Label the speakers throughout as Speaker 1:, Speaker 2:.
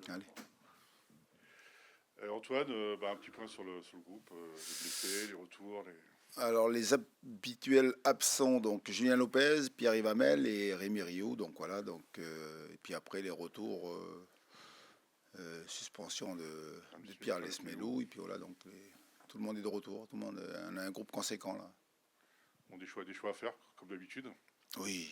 Speaker 1: Allez.
Speaker 2: Antoine, un petit point sur le groupe, les blessés, les retours.
Speaker 1: Alors les habituels absents, donc Julien Lopez, Pierre Ivamel et Rémi Rioux, donc voilà, et puis après les retours, suspension de Pierre Lesmelou, et puis voilà, tout le monde est de retour, tout le monde, on a un groupe conséquent là.
Speaker 2: Bon, des choix à faire, comme d'habitude.
Speaker 1: Oui.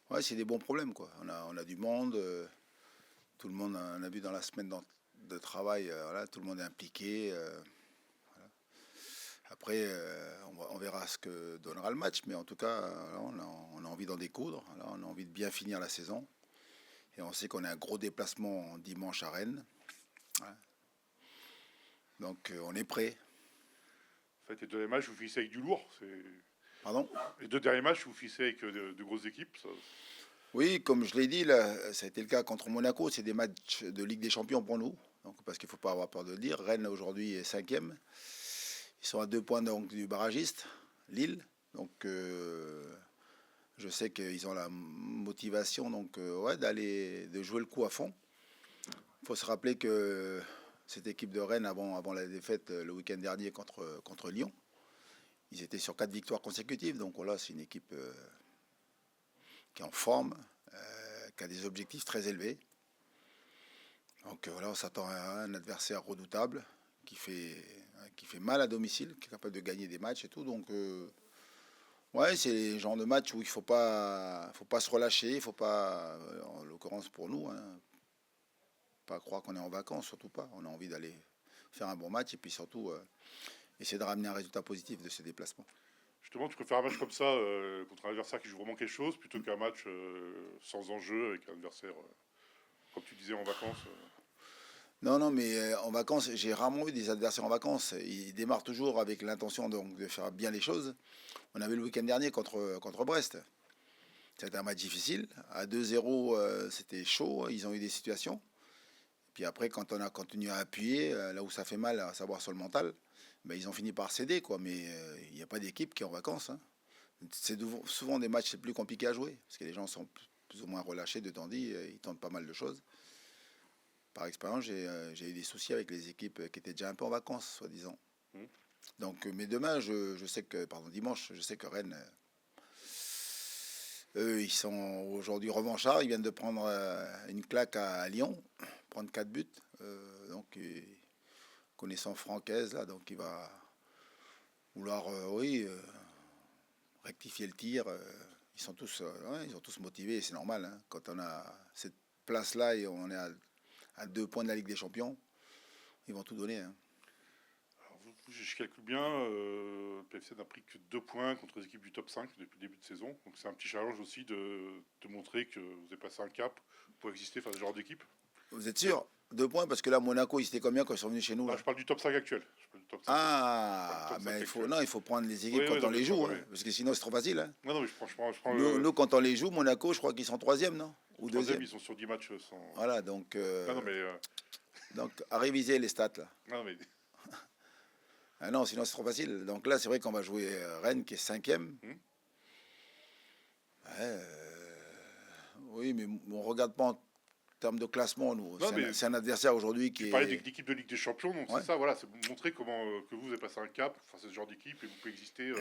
Speaker 1: Ouais, c'est des bons problèmes quoi. On a du monde, tout le monde, on a vu dans la semaine de travail, voilà, tout le monde est impliqué. Après, on verra ce que donnera le match, mais en tout cas, là, on a envie d'en découdre. Là, on a envie de bien finir la saison. Et on sait qu'on a un gros déplacement dimanche à Rennes. Voilà. Donc, on est prêt.
Speaker 2: En fait, les deux derniers matchs, vous finissez avec du lourd.
Speaker 1: Pardon ?
Speaker 2: Les deux derniers matchs, vous finissez avec de grosses équipes.
Speaker 1: Oui, comme je l'ai dit, là, ça a été le cas contre Monaco. C'est des matchs de Ligue des Champions pour nous. Donc, parce qu'il ne faut pas avoir peur de le dire. Rennes, aujourd'hui, est 5e. Ils sont à 2 points donc, du barragiste, Lille. Donc, je sais qu'ils ont la motivation de jouer le coup à fond. Il faut se rappeler que cette équipe de Rennes, avant la défaite le week-end dernier contre Lyon, ils étaient sur 4 victoires consécutives. Donc voilà, c'est une équipe qui est en forme, qui a des objectifs très élevés. Donc voilà, on s'attend à un adversaire redoutable qui fait mal à domicile, qui est capable de gagner des matchs et tout. Donc ouais, c'est le genre de match où il faut pas se relâcher, il faut pas, en l'occurrence pour nous, pas croire qu'on est en vacances, surtout pas. On a envie d'aller faire un bon match et puis surtout essayer de ramener un résultat positif de ces déplacements.
Speaker 2: Justement, tu préfères un match comme ça contre un adversaire qui joue vraiment quelque chose plutôt qu'un match sans enjeu avec un adversaire, comme tu disais, en vacances.
Speaker 1: Non, mais en vacances, j'ai rarement eu des adversaires en vacances. Ils démarrent toujours avec l'intention donc, de faire bien les choses. On avait le week-end dernier contre Brest. C'était un match difficile. À 2-0, c'était chaud. Ils ont eu des situations. Puis après, quand on a continué à appuyer, là où ça fait mal, à savoir sur le mental, ben, ils ont fini par céder. Quoi. Mais il n'y a pas d'équipe qui est en vacances. Hein. C'est souvent des matchs plus compliqués à jouer. Parce que les gens sont plus ou moins relâchés de tandis. Ils tentent pas mal de choses. Par expérience, j'ai eu des soucis avec les équipes qui étaient déjà un peu en vacances, soi-disant. Donc, mais demain, dimanche, je sais que Rennes, eux, ils sont aujourd'hui revanchards. Ils viennent de prendre une claque à Lyon, prendre 4 buts. Connaissant Francaise, là, donc il va vouloir, rectifier le tir. Ils sont tous motivés, c'est normal. Hein. Quand on a cette place-là et on est à 2 points de la Ligue des Champions, ils vont tout donner. Hein.
Speaker 2: Alors, je calcule bien, le PFC n'a pris que 2 points contre les équipes du top 5 depuis le début de saison. Donc c'est un petit challenge aussi de montrer que vous avez passé un cap pour exister face à ce genre d'équipe.
Speaker 1: Vous êtes sûr ? 2 points, parce que là, Monaco, ils étaient combien quand ils sont venus chez nous là ?
Speaker 2: Je parle du top 5 actuel.
Speaker 1: Mais il faut prendre les équipes
Speaker 2: Oui,
Speaker 1: quand on les joue,
Speaker 2: oui.
Speaker 1: parce que sinon c'est trop facile. Hein.
Speaker 2: Non, mais je prends
Speaker 1: Nous, quand on les joue, Monaco, je crois qu'ils sont 3e, non ? Ou 2e.
Speaker 2: Ils sont sur 10 matchs sans.
Speaker 1: Voilà, donc,
Speaker 2: Non, mais.
Speaker 1: donc à réviser les stats là.
Speaker 2: Non, mais.
Speaker 1: Ah non, sinon c'est trop facile. Donc là, c'est vrai qu'on va jouer Rennes qui est 5e. Oui, mais on ne regarde pas en termes de classement, nous. C'est un adversaire aujourd'hui qui
Speaker 2: est. Tu parlais d'équipe de Ligue des Champions, donc c'est ça, voilà, c'est montrer comment que vous avez passé un cap face à ce genre d'équipe et vous pouvez exister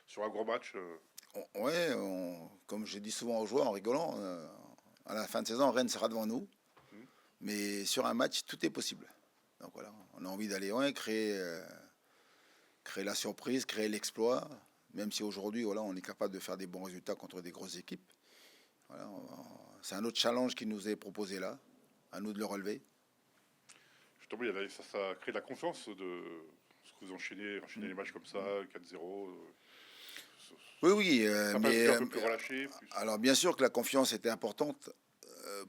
Speaker 2: sur un gros match.
Speaker 1: Comme je dis souvent aux joueurs en rigolant, à la fin de saison, Rennes sera devant nous. Mais sur un match, tout est possible. Donc voilà, on a envie d'aller loin, créer la surprise, créer l'exploit. Même si aujourd'hui, voilà, on est capable de faire des bons résultats contre des grosses équipes. Voilà, c'est un autre challenge qui nous est proposé là. À nous de le relever.
Speaker 2: Justement, ça crée de la confiance de ce que vous enchaînez les matchs comme ça, 4-0.
Speaker 1: Oui,
Speaker 2: mais un peu plus relâché.
Speaker 1: Alors bien sûr que la confiance était importante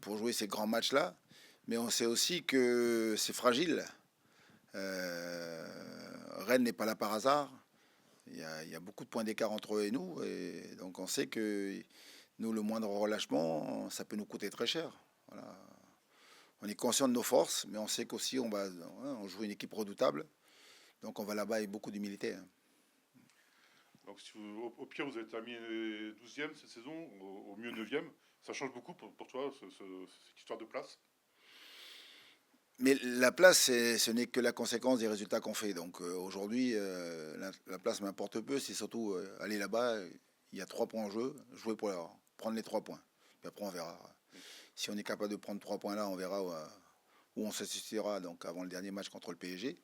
Speaker 1: pour jouer ces grands matchs-là, mais on sait aussi que c'est fragile. Rennes n'est pas là par hasard. Il y a beaucoup de points d'écart entre eux et nous, et donc on sait que nous, le moindre relâchement, ça peut nous coûter très cher. Voilà. On est conscient de nos forces, mais on sait qu'aussi on joue une équipe redoutable, donc on va là-bas avec beaucoup d'humilité. Hein.
Speaker 2: Donc si au pire, vous avez terminé 12e cette saison, au mieux 9e. Ça change beaucoup pour toi, cette histoire de place?
Speaker 1: Mais la place, ce n'est que la conséquence des résultats qu'on fait. Donc aujourd'hui, la place m'importe peu. C'est surtout aller là-bas. Il y a 3 points en jeu. Jouer pour prendre les 3 points. Puis après, on verra. Si on est capable de prendre 3 points là, on verra où on se situera donc, avant le dernier match contre le PSG.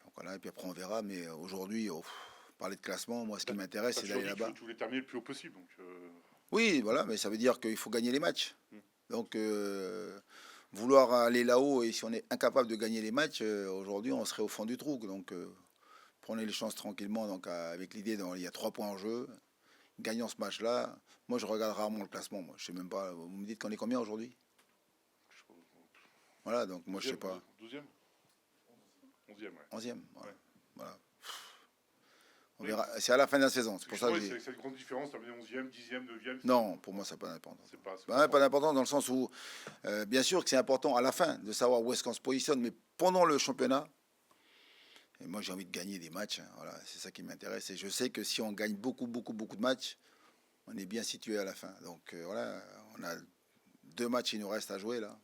Speaker 1: Donc voilà, et puis après, on verra. Mais aujourd'hui, parler de classement, moi, ce qui m'intéresse, c'est d'aller là-bas.
Speaker 2: Tu voulais terminer le plus haut possible. Donc,
Speaker 1: Oui, voilà, mais ça veut dire qu'il faut gagner les matchs.
Speaker 2: Mm.
Speaker 1: Donc, vouloir aller là-haut et si on est incapable de gagner les matchs, aujourd'hui, on serait au fond du trou. Donc, prenez les chances tranquillement. Donc, avec l'idée, il y a 3 points en jeu. Gagnons ce match-là. Moi, je regarde rarement le classement. Moi, je sais même pas. Vous me dites qu'on est combien aujourd'hui? Voilà, donc moi, je sais pas.
Speaker 2: 12e 11e, ouais.
Speaker 1: 11e. Voilà.
Speaker 2: Ouais.
Speaker 1: Voilà. On
Speaker 2: Oui.
Speaker 1: verra. C'est à la fin de la saison. C'est pour ça que
Speaker 2: c'est une grande différence, terminer 11e, 10e, 9e.
Speaker 1: Non, pour moi, ça n'a pas d'importance.
Speaker 2: C'est pas
Speaker 1: Pas d'importance dans le sens où, bien sûr que c'est important à la fin de savoir où est-ce qu'on se positionne, mais pendant le championnat, et moi j'ai envie de gagner des matchs, hein, voilà, c'est ça qui m'intéresse. Et je sais que si on gagne beaucoup de matchs, on est bien situé à la fin. Donc voilà, on a 2 matchs qui nous restent à jouer là.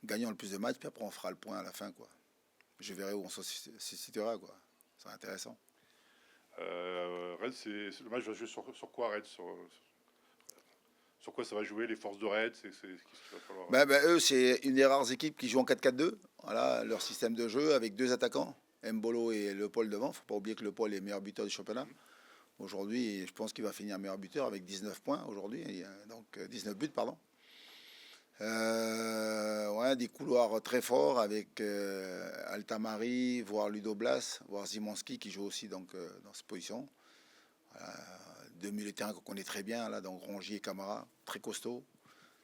Speaker 1: Gagnons le plus de matchs, puis après on fera le point à la fin, quoi. Je verrai où on se situera, quoi. C'est intéressant.
Speaker 2: Red, le match va jouer sur quoi, Red, sur quoi ça va jouer, les forces de Red, qu'est-ce qu'il va falloir...
Speaker 1: Eux, c'est une des rares équipes qui jouent en 4-4-2. Voilà, leur système de jeu avec 2 attaquants, Mbolo et Le Paul devant. Faut pas oublier que Le Paul est meilleur buteur du championnat. Aujourd'hui, je pense qu'il va finir meilleur buteur avec 19 points aujourd'hui, donc 19 buts, pardon. Ouais, des couloirs très forts avec Altamari, voire Ludo Blas, voire Zimanski qui joue aussi donc, dans cette position. Voilà, 2 milieux de terrain qu'on connaît très bien, là, donc Rongier et Camara, très costauds,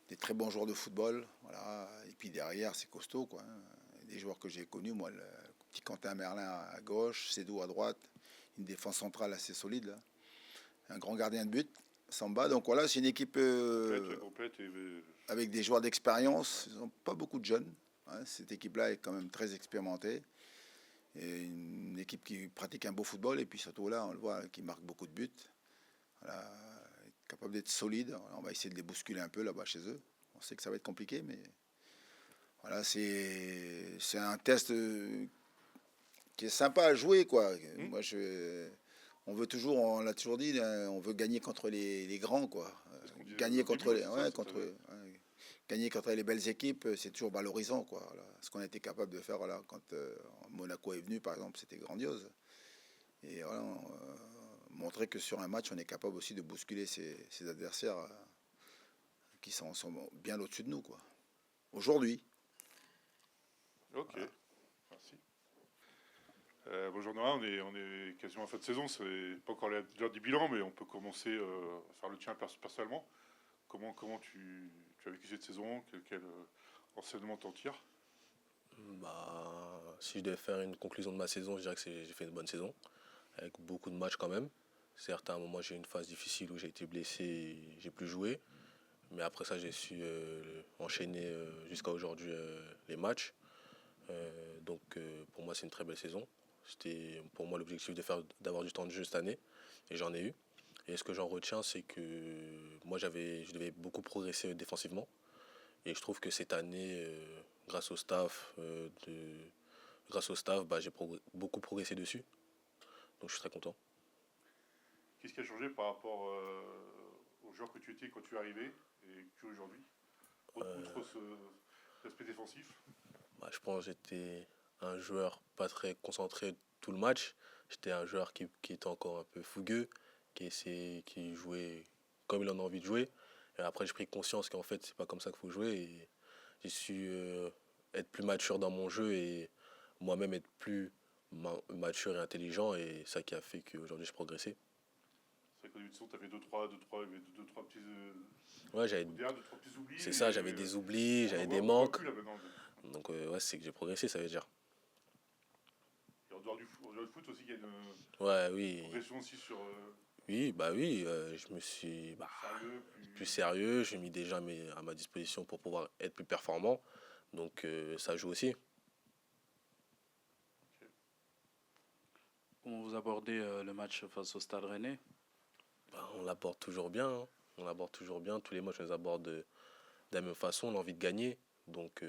Speaker 1: des très bons joueurs de football. Voilà. Et puis derrière, c'est costaud, quoi. Des joueurs que j'ai connus, moi, le petit Quentin Merlin à gauche, Cédou à droite, une défense centrale assez solide, là. Un grand gardien de but, Samba. Donc voilà, c'est une équipe
Speaker 2: complète
Speaker 1: avec des joueurs d'expérience. Ils n'ont pas beaucoup de jeunes. Hein. Cette équipe-là est quand même très expérimentée. Et une équipe qui pratique un beau football. Et puis surtout là, on le voit, qui marque beaucoup de buts. Voilà, capable d'être solide. On va essayer de les bousculer un peu là-bas chez eux. On sait que ça va être compliqué, mais voilà, c'est un test qui est sympa à jouer, quoi. Moi, on veut toujours, on l'a toujours dit, on veut gagner contre les grands, quoi. Gagner contre gagner contre les belles équipes, c'est toujours valorisant, quoi. Voilà. Ce qu'on a été capable de faire, voilà, quand Monaco est venu, par exemple, c'était grandiose. Et voilà, montrer que sur un match, on est capable aussi de bousculer ses adversaires qui sont bien au-dessus de nous, quoi. Aujourd'hui.
Speaker 2: Ok, voilà. Merci. Bonjour Noah, on est quasiment en fin de saison, c'est pas encore l'heure du bilan, mais on peut commencer à faire le tien personnellement. Comment tu as vécu cette saison? Quel enseignement t'en tires?
Speaker 3: Si je devais faire une conclusion de ma saison, je dirais que j'ai fait une bonne saison, avec beaucoup de matchs quand même. Certes, à un moment, j'ai eu une phase difficile où j'ai été blessé et j'ai plus joué. Mais après ça, j'ai su enchaîner jusqu'à aujourd'hui les matchs. Pour moi, c'est une très belle saison. C'était pour moi l'objectif d'avoir du temps de jeu cette année, et j'en ai eu. Et ce que j'en retiens, c'est que moi, je devais beaucoup progresser défensivement. Et je trouve que cette année, grâce au staff, j'ai beaucoup progressé dessus. Donc je suis très content.
Speaker 2: Qu'est-ce qui a changé par rapport au joueur que tu étais quand tu es arrivé et que tu es aujourd'hui, outre cet aspect défensif?
Speaker 3: Je pense que j'étais un joueur pas très concentré tout le match. J'étais un joueur qui était encore un peu fougueux, qui jouait comme il en a envie de jouer. Et après, j'ai pris conscience qu'en fait, c'est pas comme ça qu'il faut jouer. Et j'ai su être plus mature dans mon jeu et moi-même être plus mature et intelligent. Et ça qui a fait qu'aujourd'hui, je progressais.
Speaker 2: C'est vrai qu'au début de saison, tu avais deux, trois petits.
Speaker 3: Ouais,
Speaker 2: deux, trois petits oublis.
Speaker 3: C'est ça, j'avais des oublis, j'avais des manques. Donc, c'est que j'ai progressé, ça veut dire.
Speaker 2: Et en dehors du foot aussi, il y a
Speaker 3: une
Speaker 2: progression aussi sur.
Speaker 3: Oui, je me suis
Speaker 2: Sérieux,
Speaker 3: plus sérieux, j'ai mis des gens à ma disposition pour pouvoir être plus performant. Donc ça joue aussi.
Speaker 4: Okay. Comment vous abordez le match face au Stade Rennais?
Speaker 3: On l'aborde toujours bien. Hein. Tous les matchs, on les aborde de la même façon. On a envie de gagner. Donc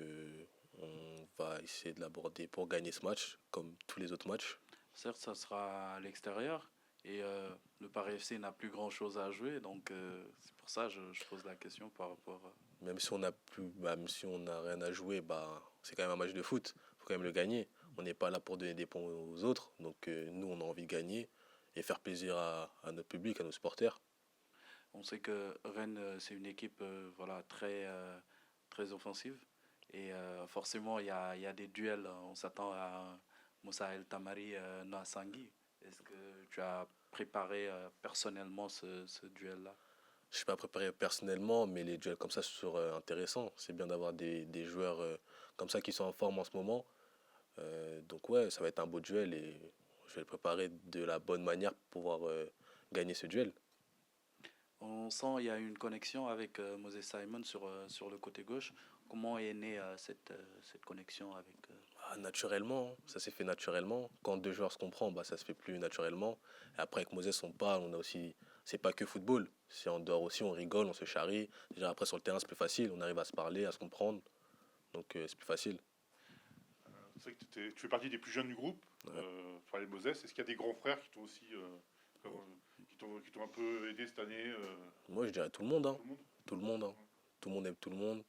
Speaker 3: On va essayer de l'aborder pour gagner ce match, comme tous les autres matchs.
Speaker 4: Certes, ça sera à l'extérieur et le Paris FC n'a plus grand-chose à jouer, donc c'est pour ça que je pose la question par rapport.
Speaker 3: Même si on n'a plus, même si on n'a rien à jouer, c'est quand même un match de foot. Il faut quand même le gagner. On n'est pas là pour donner des points aux autres. Donc nous, on a envie de gagner et faire plaisir à notre public, à nos supporters.
Speaker 4: On sait que Rennes, c'est une équipe voilà, très offensive. Et forcément, il y a des duels. On s'attend à Moussa El Tamari, Noah Sangui. Est-ce que tu as préparé personnellement ce duel-là?
Speaker 3: Je ne suis pas préparé personnellement, mais les duels comme ça sont intéressants. C'est bien d'avoir des joueurs comme ça qui sont en forme en ce moment. Donc ouais, ça va être un beau duel et je vais le préparer de la bonne manière pour pouvoir gagner ce duel.
Speaker 4: On sent qu'il y a une connexion avec Moses Simon sur le côté gauche. Comment est née cette connexion avec
Speaker 3: Naturellement, hein. Ça s'est fait naturellement. Quand deux joueurs se comprennent, ça se fait plus naturellement. Et après, avec Moses, on parle, on a aussi. C'est pas que football. C'est en dehors aussi, on rigole, on se charrie. Déjà, après, sur le terrain, c'est plus facile. On arrive à se parler, à se comprendre. Donc, c'est plus facile.
Speaker 2: C'est vrai que tu fais partie des plus jeunes du groupe,
Speaker 3: Ouais.
Speaker 2: Fallait Moses. Est-ce qu'il y a des grands frères qui t'ont aussi qui t'ont un peu aidé cette année
Speaker 3: Moi, je dirais tout le monde. Hein.
Speaker 2: tout le monde
Speaker 3: Tout le monde. Hein. Tout le monde aime tout le monde.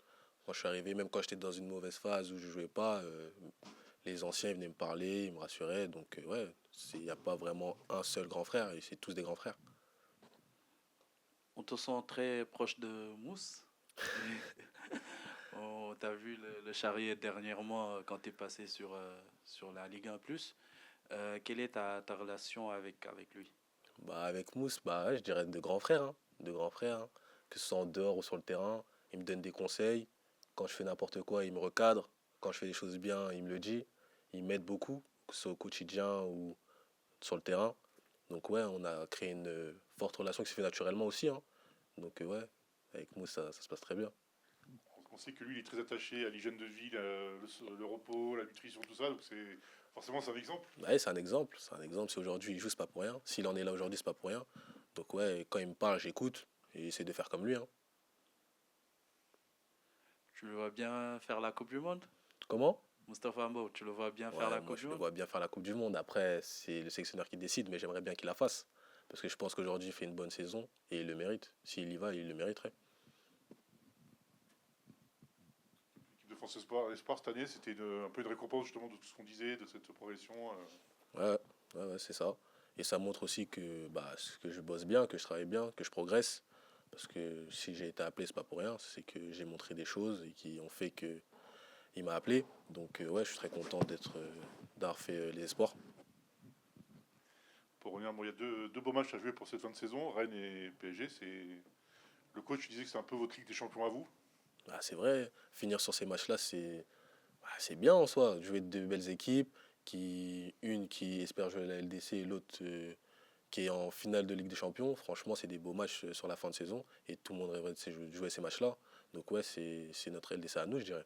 Speaker 3: Quand je suis arrivé, même quand j'étais dans une mauvaise phase où je jouais pas, les anciens ils venaient me parler, ils me rassuraient. Donc, ouais, il n'y a pas vraiment un seul grand frère. C'est tous des grands frères.
Speaker 4: On te sent très proche de Mousse. On t'a vu le charrier dernièrement quand tu es passé sur la Ligue 1 plus. Quelle est ta relation avec lui?
Speaker 3: Avec Mousse, ouais, je dirais de grands frères. Hein. De grands frères. Hein. Que ce soit en dehors ou sur le terrain. Il me donne des conseils. Quand je fais n'importe quoi, il me recadre. Quand je fais des choses bien, il me le dit. Il m'aide beaucoup, que ce soit au quotidien ou sur le terrain. Donc ouais, on a créé une forte relation qui se fait naturellement aussi. Hein. Donc ouais, avec Mousse, ça se passe très bien.
Speaker 2: On sait que lui, il est très attaché à l'hygiène de vie, le repos, la nutrition, tout ça. Donc forcément c'est un exemple.
Speaker 3: Ouais, c'est un exemple. C'est un exemple. Si aujourd'hui il joue, c'est pas pour rien. S'il en est là aujourd'hui, c'est pas pour rien. Donc ouais, quand il me parle, j'écoute et j'essaie de faire comme lui. Hein.
Speaker 4: Tu le vois bien faire la Coupe du Monde?
Speaker 3: Comment?
Speaker 4: Moustapha Mbo, tu le vois bien faire
Speaker 3: Ouais,
Speaker 4: la
Speaker 3: moi
Speaker 4: Coupe
Speaker 3: je
Speaker 4: du
Speaker 3: le
Speaker 4: Monde?
Speaker 3: vois bien faire la Coupe du Monde. Après, c'est le sélectionneur qui décide, mais j'aimerais bien qu'il la fasse. Parce que je pense qu'aujourd'hui, il fait une bonne saison et il le mérite. S'il y va, il le mériterait.
Speaker 2: L'équipe de France Espoir cette année, c'était un peu une récompense justement de tout ce qu'on disait, de cette progression.
Speaker 3: Ouais, ouais, c'est ça. Et ça montre aussi que je bosse bien, que je travaille bien, que je progresse. Parce que si j'ai été appelé, c'est pas pour rien. C'est que j'ai montré des choses et qui ont fait que il m'a appelé. Donc ouais, je suis très content d'avoir fait les espoirs.
Speaker 2: Pour revenir, il y a deux beaux matchs à jouer pour cette fin de saison, Rennes et PSG. Le coach disait que c'est un peu votre Ligue des Champions à vous.
Speaker 3: C'est vrai, finir sur ces matchs-là, c'est bien en soi. Jouer de belles équipes, une qui espère jouer la LDC et l'autre qui est en finale de Ligue des Champions. Franchement, c'est des beaux matchs sur la fin de saison et tout le monde rêverait de jouer ces matchs-là. Donc ouais, c'est notre LDC à nous, je dirais.